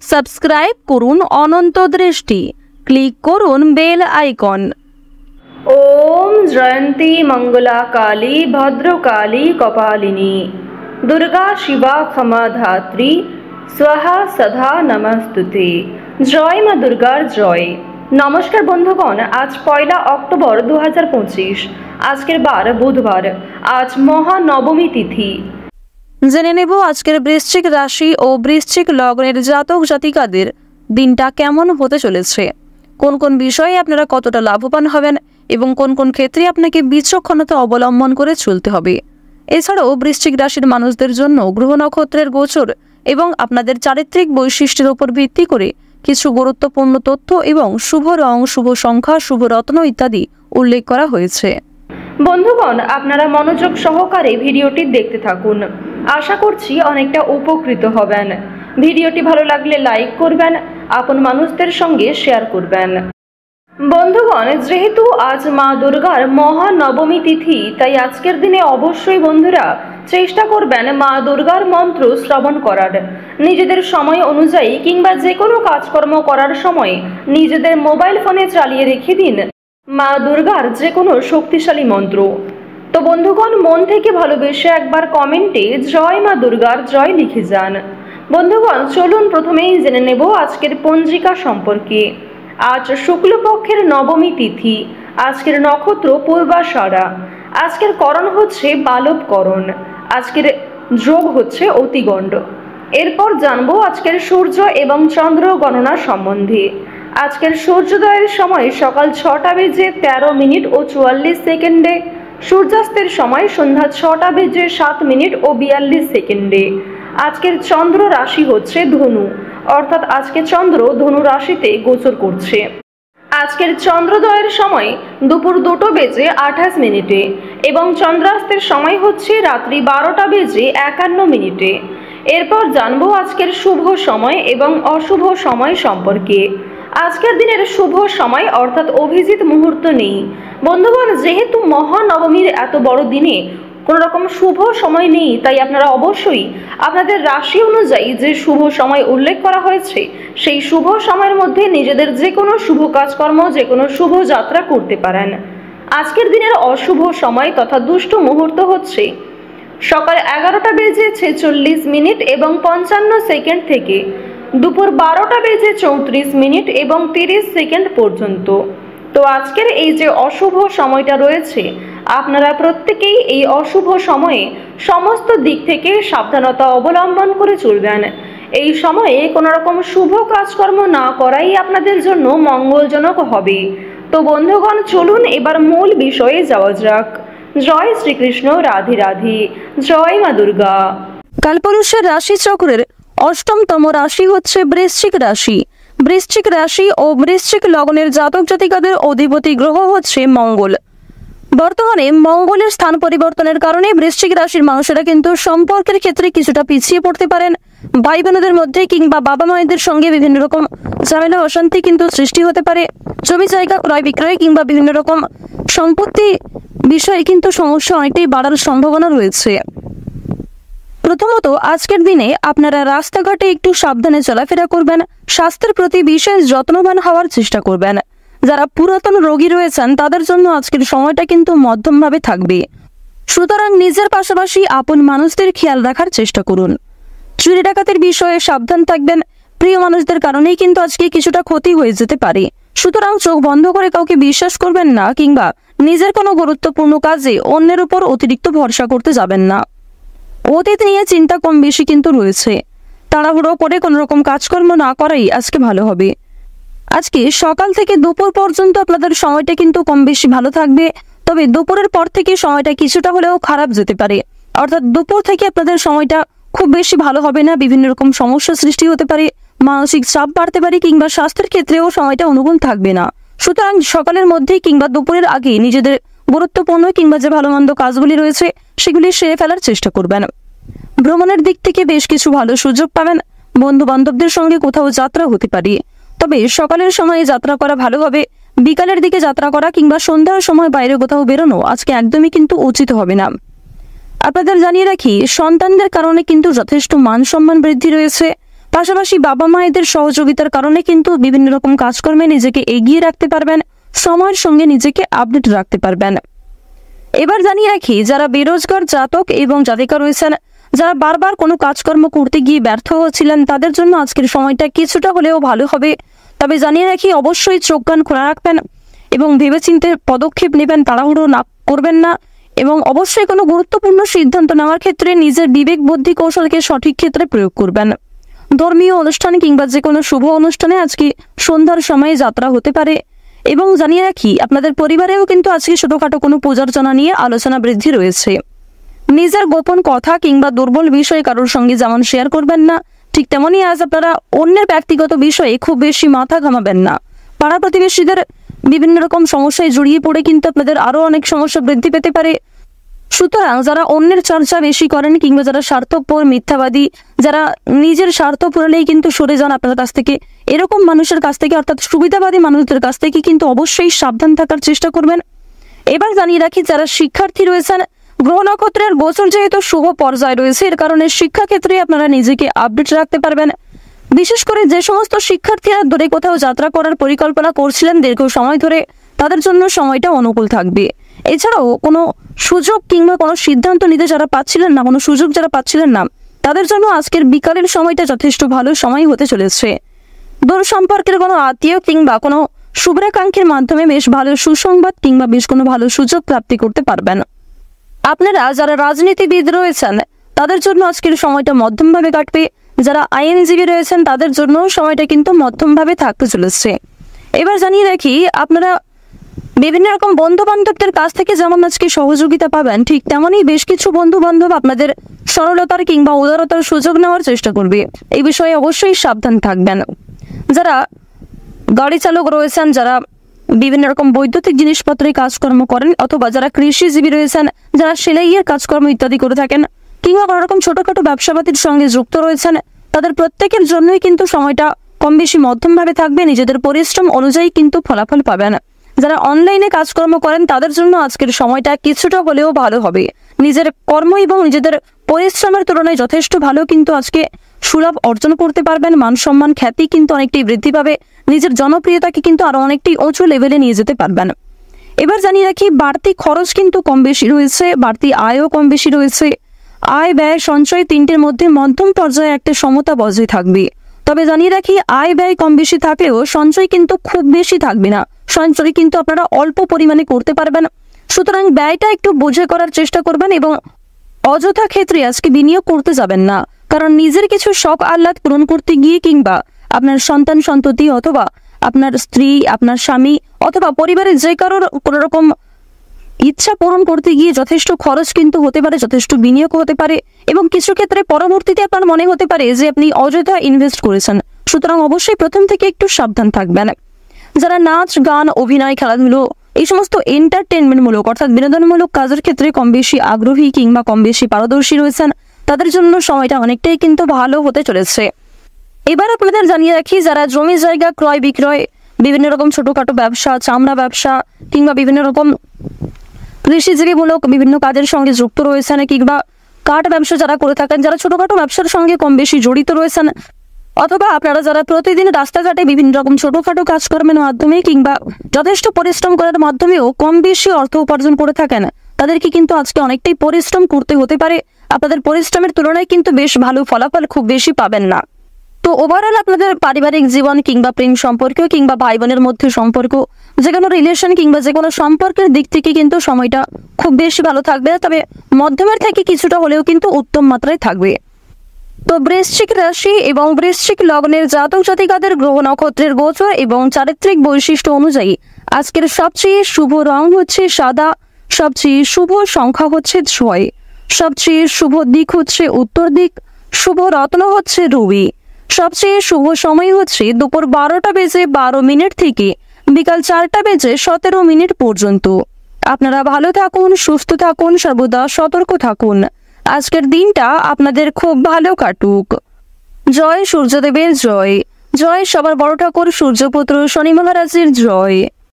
Subscribe করুন অনন্ত দৃষ্টি, click করুন বেল আইকন। ওম জয়ন্তী মঙ্গলা কালী ভদ্রকালী কপালিনী দুর্গা শিবা ক্ষমা ধাত্রী স্বাহা সদা নমস্তুতে। জয় মা দুর্গার জয়। নমস্কার বন্ধুগণ, আজ 1 অক্টোবর 2025। আজকের বার বুধবার। আজ মহানবমী তিথি। জেনে নেব আজকের বৃশ্চিক রাশি ও বৃশ্চিক লগ্নের জাতক জাতিকাদের দিনটা কেমন হতে চলেছে, কোন কোন বিষয়ে আপনারা কতটা লাভবান হবেন এবং কোন কোন ক্ষেত্রে আপনাকে বিচক্ষণতা অবলম্বন করে চলতে হবে। এছাড়াও বৃশ্চিক রাশির মানুষদের জন্য গ্রহ নক্ষত্রের গোচর এবং আপনাদের চারিত্রিক বৈশিষ্ট্যের উপর ভিত্তি করে কিছু গুরুত্বপূর্ণ তথ্য এবং শুভ রং, শুভ সংখ্যা, শুভ রত্ন ইত্যাদি উল্লেখ করা হয়েছে। বন্ধুগণ, আপনারা মনোযোগ সহকারে ভিডিওটি দেখতে থাকুন। আশা করছি অনেকটা উপকৃত হবেন। ভিডিওটি ভালো লাগলে লাইক করবেন, আপন মানুষদের সঙ্গে শেয়ার করবেন। বন্ধুগণ, যেহেতু আজ মা দুর্গার মহানবমী তিথি, তাই আজকের দিনে অবশ্যই বন্ধুরা চেষ্টা করবেন মা দুর্গার মন্ত্র শ্রবণ করার। নিজেদের সময় অনুযায়ী কিংবা যে কোনো কাজকর্ম করার সময় নিজেদের মোবাইল ফোনে চালিয়ে রেখে দিন মা দুর্গার যে কোনো শক্তিশালী মন্ত্র। তো বন্ধুগণ, মন থেকে ভালোবেসে একবার কমেন্টে জয় মা দুর্গার জয় লিখে যান। বন্ধুগণ, চলুন প্রথমেই জেনে নেব আজকের পঞ্জিকা সম্পর্কে। আজ শুক্লপক্ষের নবমী তিথি। আজকের নক্ষত্র পূর্বাষাঢ়া। আজকের করণ হচ্ছে বালবকরণ। আজকের যোগ হচ্ছে অতিগণ্ড। এরপর জানবো আজকের সূর্য এবং চন্দ্র গণনা সম্বন্ধে। আজকের সূর্যোদয়ের সময় সকাল 6টা বেজে 13 মিনিট ও 44 সেকেন্ডে, সূর্যাস্তের সময় সন্ধ্যা 6টা বেজে 7 মিনিট ও 42 সেকেন্ডে। আজকের চন্দ্র রাশি হচ্ছে ধনু, অর্থাৎ আজকে চন্দ্র ধনু রাশিতে গোচর করছে। আজকের চন্দ্রোদয়ের সময় দুপুর 2টো বেজে 28 মিনিটে এবং চন্দ্রাস্তের সময় হচ্ছে রাত্রি 12টা বেজে 51 মিনিটে। এরপর জানবো আজকের শুভ সময় এবং অশুভ সময় সম্পর্কে। আজকের দিনের শুভ সময় অর্থাৎ অভিজিৎ মুহূর্ত নেই। বন্ধুগণ, যেহেতু মহানবমীর এত বড় দিনে কোনো রকম শুভ সময় নেই, তাই আপনারা অবশ্যই আপনাদের রাশি অনুযায়ী যে শুভ সময় উল্লেখ করা হয়েছে সেই শুভ সময়ের মধ্যে নিজেদের যে কোনো শুভ কাজকর্ম, যে কোনো শুভ যাত্রা করতে পারেন। আজকের দিনের অশুভ সময় তথা দুষ্ট মুহূর্ত হচ্ছে সকাল 11টা বেজে 46 মিনিট এবং 55 সেকেন্ড থেকে দুপুর 12টা বেজে 34 মিনিট এবং 30 সেকেন্ড পর্যন্ত। তো আজকের এই যে অশুভ সময়টা রয়েছে, আপনারা প্রত্যেকেই এই অশুভ সময়ে সমস্ত দিক থেকে সাবধানতা অবলম্বন করে চলবেন। এই সময়ে কোনো রকম শুভ কাজকর্ম না করাই আপনাদের জন্য মঙ্গলজনক হবে। তো বন্ধুগণ, চলুন এবার মূল বিষয়ে যাওয়া যাক। জয় শ্রীকৃষ্ণ, রাধে রাধে, জয় মা দুর্গা। কালপুরুষের রাশি চক্রের অষ্টমতম রাশি হচ্ছে বৃশ্চিক রাশি। বৃশ্চিক রাশি ও বৃশ্চিক লগ্নের জাতক জাতিকাদের অধিপতি গ্রহ হচ্ছে মঙ্গল। বর্তমানে মঙ্গলের স্থান পরিবর্তনের কারণে বৃশ্চিক রাশির মানুষেরা কিন্তু সম্পর্কের ক্ষেত্রে কিছুটা পিছিয়ে পড়তে পারেন। ভাই বোনদের মধ্যে কিংবা বাবা মায়েদের সঙ্গে বিভিন্ন রকম ঝামেলা অশান্তি কিন্তু সৃষ্টি হতে পারে। জমি জায়গা ক্রয় বিক্রয় কিংবা বিভিন্ন রকম সম্পত্তি বিষয়ে কিন্তু সমস্যা অনেকটাই বাড়ার সম্ভাবনা রয়েছে। প্রথমত, আজকের দিনে আপনারা রাস্তাঘাটে একটু সাবধানে চলাফেরা করবেন, স্বাস্থ্যের প্রতি বিশেষ যত্নবান হওয়ার চেষ্টা করবেন। যারা পুরাতন রোগী রয়েছেন তাদের জন্য আজকের সময়টা কিন্তু মধ্যমভাবে থাকবে। সুতরাং নিজের পাশাপাশি আপন মানুষদের খেয়াল রাখার চেষ্টা করুন। চুরি ডাকাতের বিষয়ে সাবধান থাকবেন। প্রিয় মানুষদের কারণেই কিন্তু আজকে কিছুটা ক্ষতি হয়ে যেতে পারে। সুতরাং চোখ বন্ধ করে কাউকে বিশ্বাস করবেন না কিংবা নিজের কোনো গুরুত্বপূর্ণ কাজে অন্যের উপর অতিরিক্ত ভরসা করতে যাবেন না। অতীত নিয়ে চিন্তা কম বেশি কিন্তু রয়েছে। তাড়াহুড়ো করে কোনো রকম কাজকর্ম না করাই আজকে ভালো হবে। আজকে সকাল থেকে দুপুর পর্যন্ত আপনাদের সময়টা কিন্তু কম বেশি ভালো থাকবে, তবে দুপুরের পর থেকে সময়টা কিছুটা হলেও খারাপ যেতে পারে। অর্থাৎ দুপুর থেকে আপনাদের সময়টা খুব বেশি ভালো হবে না। বিভিন্ন রকম সমস্যা সৃষ্টি হতে পারে, মানসিক চাপ বাড়তে পারে কিংবা স্বাস্থ্যের ক্ষেত্রেও সময়টা অনুকূল থাকবে না। সুতরাং সকালের মধ্যেই কিংবা দুপুরের আগে নিজেদের গুরুত্বপূর্ণ কিংবা যে ভালো মন্দ কাজগুলি রয়েছে সেগুলি সেরে ফেলার চেষ্টা করবেন। ভ্রমণের দিক থেকে বেশ কিছু ভালো সুযোগ পাবেন। বন্ধু বান্ধবদের সঙ্গে কোথাও যাত্রা হতে পারে, তবে সকালের সময়ে যাত্রা করা ভালো হবে। বিকালের দিকে যাত্রা করা কিংবা সন্ধ্যার সময় বাইরে কোথাও বেরোনো আজকে একদমই কিন্তু উচিত হবে না। আপনাদের জানিয়ে রাখি, সন্তানদের কারণে কিন্তু যথেষ্ট মান সম্মান বৃদ্ধি রয়েছে। পাশাপাশি বাবা মায়েদের সহযোগিতার কারণে কিন্তু বিভিন্ন রকম কাজকর্মে নিজেকে এগিয়ে রাখতে পারবেন, সময়ের সঙ্গে নিজেকে আপডেট রাখতে পারবেন। এবার জানিয়ে রাখি, যারা বেরোজগার জাতক এবং জাতিকা রয়েছেন, যারা বারবার কোনো কাজকর্ম করতে গিয়ে ব্যর্থ হচ্ছিলেন, তাদের জন্য আজকের সময়টা কিছুটা হলেও ভালো হবে। তবে জানিয়ে রাখি, অবশ্যই চোখ কান খোলা রাখবেন এবং ভেবেচিন্তে পদক্ষেপ নেবেন, তাড়াহুড়ো না করবেন না। এবং অবশ্যই কোনো গুরুত্বপূর্ণ সিদ্ধান্ত নেওয়ার ক্ষেত্রে নিজের বিবেক বুদ্ধি কৌশলকে সঠিক ক্ষেত্রে প্রয়োগ করবেন। ধর্মীয় অনুষ্ঠান কিংবা যে কোনো শুভ অনুষ্ঠানে আজকে সন্ধ্যার সময়ে যাত্রা হতে পারে। এবং জানিয়ে রাখি, আপনাদের পরিবারেও কিন্তু আজকে ছোটখাটো কোনো পূজার্চনা নিয়ে আলোচনা বৃদ্ধি রয়েছে। নিজের গোপন কথা কিংবা দুর্বল বিষয় কারোর সঙ্গে যেমন শেয়ার করবেন না, ঠিক তেমনই আজ আপনারা অন্যের ব্যক্তিগত বিষয়ে খুব বেশি মাথা ঘামাবেন না। পাড়া প্রতিবেশীদের বিভিন্ন রকম সমস্যায় জড়িয়ে পড়ে কিন্তু আপনাদের আরো অনেক সমস্যা বৃদ্ধি পেতে পারে। সুতরাং যারা অন্যের চর্চা বেশি করেন কিংবা যারা স্বার্থপর, মিথ্যাবাদী, যারা নিজের স্বার্থ পুরালেই কিন্তু সরে যান আপনার কাছ থেকে, এরকম মানুষের কাছ থেকে অর্থাৎ সুবিধাবাদী মানুষদের কাছ থেকে কিন্তু অবশ্যই সাবধান থাকার চেষ্টা করবেন। এবার জানিয়ে রাখি, যারা শিক্ষার্থী রয়েছেন, গ্রহ নক্ষত্রের গোচর যেহেতু শুভ পর্যায়ে রয়েছে, এর কারণে শিক্ষাক্ষেত্রে আপনারা নিজেকে আপডেট রাখতে পারবেন। বিশেষ করে যে সমস্ত শিক্ষার্থীরা দূরে কোথাও যাত্রা করার পরিকল্পনা করছিলেন দীর্ঘ সময় ধরে, তাদের জন্য সময়টা অনুকূল থাকবে। এছাড়াও কোনো সুযোগ কিংবা কোনো সিদ্ধান্ত নিতে যারা পাচ্ছিলেন না, কোনো সুযোগ যারা পাচ্ছিলেন না, তাদের জন্য আজকের বিকালের সময়টা যথেষ্ট ভালো সময় হতে চলেছে। দূর সম্পর্কের কোনো আত্মীয় কিংবা কোনো শুভ্রাকাঙ্ক্ষীর মাধ্যমে বেশ ভালো সুসংবাদ কিংবা বেশ কোনো ভালো সুযোগ প্রাপ্তি করতে পারবেন। আপনারা যারা রাজনীতিবিদ রয়েছেন, তাদের জন্য আজকের সময়টা মধ্যমভাবে কাটবে। যারা আইনজীবী রয়েছেন, তাদের জন্য সময়টা কিন্তু মধ্যমভাবে থাকতে চলেছে। এবার জানিয়ে রাখি, আপনারা বিভিন্ন রকম বন্ধু বান্ধবদের কাছ থেকে যেমন আজকে সহযোগিতা পাবেন, ঠিক তেমনই বেশ কিছু বন্ধু বান্ধব আপনাদের সরলতার কিংবা উদারতার সুযোগ নেওয়ার চেষ্টা করবে। এই বিষয়ে অবশ্যই সাবধান থাকবেন। যারা গাড়ি চালক রয়েছেন, যারা বিভিন্ন রকম বৈদ্যুতিক জিনিসপত্রের কাজকর্ম করেন, অথবা যারা কৃষিজীবী রয়েছেন, যারা সেলাইয়ের কাজকর্ম ইত্যাদি করে থাকেন, কিংবা কোনো রকম ছোটখাটো ব্যবসাপাতির সঙ্গে যুক্ত রয়েছেন, তাদের প্রত্যেকের জন্যই কিন্তু সময়টা কম বেশি মধ্যমভাবে থাকবে। নিজেদের পরিশ্রম অনুযায়ী কিন্তু ফলাফল পাবেন। যারা অনলাইনে কাজকর্ম করেন, তাদের জন্য আজকের সময়টা কিছুটা হলেও ভালো হবে। নিজের কর্ম এবং নিজেদের পরিশ্রমের তুলনায় যথেষ্ট ভালো কিন্তু আজকে সুলাভ অর্জন করতে পারবেন। মান সম্মান, খ্যাতি কিন্তু অনেকটাই বৃদ্ধি পাবে। নিজের জনপ্রিয়তাকে কিন্তু আরো অনেকটাই উঁচু লেভেলে নিয়ে যেতে পারবেন। এবার জানিয়ে রাখি, বাড়তি খরচ কিন্তু কম বেশি রয়েছে, বাড়তি আয়ও কম বেশি রয়েছে। আয়, ব্যয়, সঞ্চয় তিনটের মধ্যে মধ্যম পর্যায়ে একটা সমতা বজায় থাকবে। তবে জানিয়ে রাখি, আয় ব্যয় কম বেশি থাকলেও সঞ্চয় কিন্তু খুব বেশি থাকবে না। সঞ্চয় কিন্তু আপনারা অল্প পরিমাণে করতে পারবেন। সুতরাং ব্যয়টা একটু বুঝে করার চেষ্টা করবেন এবং অযথা ক্ষেত্রে আজকে বিনিয়োগ করতে যাবেন না। কারণ নিজের কিছু শখ আহ্লাদ পূরণ করতে গিয়ে কিংবা আপনার সন্তান সন্ততি অথবা আপনার স্ত্রী, আপনার স্বামী অথবা পরিবারের যে কারোর কোনো রকম ইচ্ছা পূরণ করতে গিয়ে যথেষ্ট খরচ কিন্তু হতে পারে, যথেষ্ট বিনিয়োগ হতে পারে এবং কিছু ক্ষেত্রে পরবর্তীতে আপনার মনে হতে পারে যে আপনি অযথা ইনভেস্ট করেছেন। সুতরাং অবশ্যই প্রথম থেকে একটু সাবধান থাকবেন। যারা নাচ, গান, অভিনয়, খেলাধুলো এই সমস্ত এন্টারটেনমেন্টমূলক অর্থাৎ বিনোদনমূলক কাজের ক্ষেত্রে কম বেশি আগ্রহী কিংবা কম বেশি পারদর্শী রয়েছেন, তাদের জন্য সময়টা অনেকটাই কিন্তু ভালো হতে চলেছে। এবার আপনাদের জানিয়ে রাখি, যারা জমি জায়গা ক্রয় বিক্রয়, বিভিন্ন রকম ছোটখাটো ব্যবসা, চামড়া ব্যবসা কিংবা বিভিন্ন রকম কৃষিজীবীমূলক বিভিন্ন কাজের সঙ্গে যুক্ত রয়েছেন, কিংবা কাঠ ব্যবসা যারা করে থাকেন, যারা ছোটখাটো ব্যবসার সঙ্গে কম বেশি জড়িত রয়েছেন, অথবা আপনারা যারা প্রতিদিন রাস্তাঘাটে বিভিন্ন রকম ছোটখাটো কাজকর্মের মাধ্যমে কিংবা যথেষ্ট পরিশ্রম করার মাধ্যমেও কম বেশি অর্থ উপার্জন করে থাকেন, তাদেরকে কিন্তু আজকে অনেকটাই পরিশ্রম করতে হতে পারে। আপনাদের পরিশ্রমের তুলনায় কিন্তু বেশ ভালো ফলাফল খুব বেশি পাবেন না। তো ওভারঅল আপনাদের পারিবারিক জীবন কিংবা প্রেম সম্পর্ক কিংবা ভাই বোনের মধ্যে সম্পর্ক, যে কোনো রিলেশন কিংবা যে কোনো সম্পর্কের দিক থেকে কিন্তু সময়টা খুব বেশি ভালো থাকবে। তবে মধ্যমের থেকে কিছুটা হলেও কিন্তু উত্তম মাত্রায় থাকবে। তো বৃশ্চিক রাশি এবং বৃশ্চিক লগ্নের জাতক জাতিকাদের গ্রহ নক্ষত্রের গোচর এবং চারিত্রিক বৈশিষ্ট্য অনুযায়ী আজকের সবচেয়ে শুভ রং হচ্ছে সাদা, সবচেয়ে শুভ সংখ্যা হচ্ছে 6, সবচেয়ে শুভ দিক হচ্ছে উত্তর দিক, শুভ রত্ন হচ্ছে রুবি, সবচেয়ে শুভ সময় হচ্ছে দুপুর 12:12 থেকে বিকাল 4:17 পর্যন্ত। আপনারা ভালো থাকুন, সুস্থ থাকুন, সর্বদা সতর্ক থাকুন। আজকের দিনটা আপনাদের খুব ভালো কাটুক। জয় সূর্যদেবের জয়, জয় সবার বড় ঠাকুর সূর্যপুত্র শনি মহারাজের জয়।